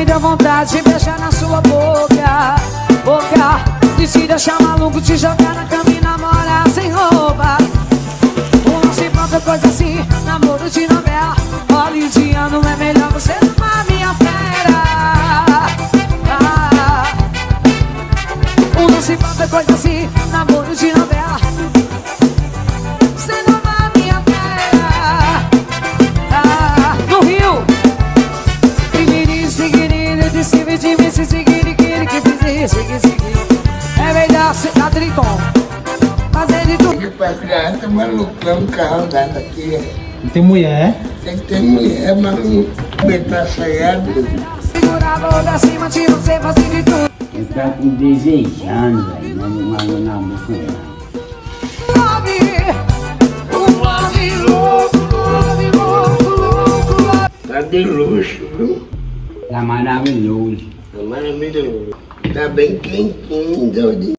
me deu vontade de beijar na sua boca. Boca, de te deixar maluco, te jogar na cama e namorar sem roupa. Não se pode coisa assim, namoro de novela. Hollywoodiano é melhor você tomar minha fera. Não se pode coisa assim, namoro de novela. Você tomar minha fera. No Rio, de cima de mim, se seguir, que fiz seguir. É melhor ser Tricom, fazer de tudo. Aqui pra criança, malucão, carro dado aqui. Não tem mulher? Tem que ter mulher, maluco, metar saiado. Segurar a mão da cima de você, fazer de tudo. Eu tava desejando, velho, mas não namoro com ela. Love louco, louco. Tá de luxo, viu? Tá maravilhoso. Tá maravilhoso. Tá bem quentinho, doidinho.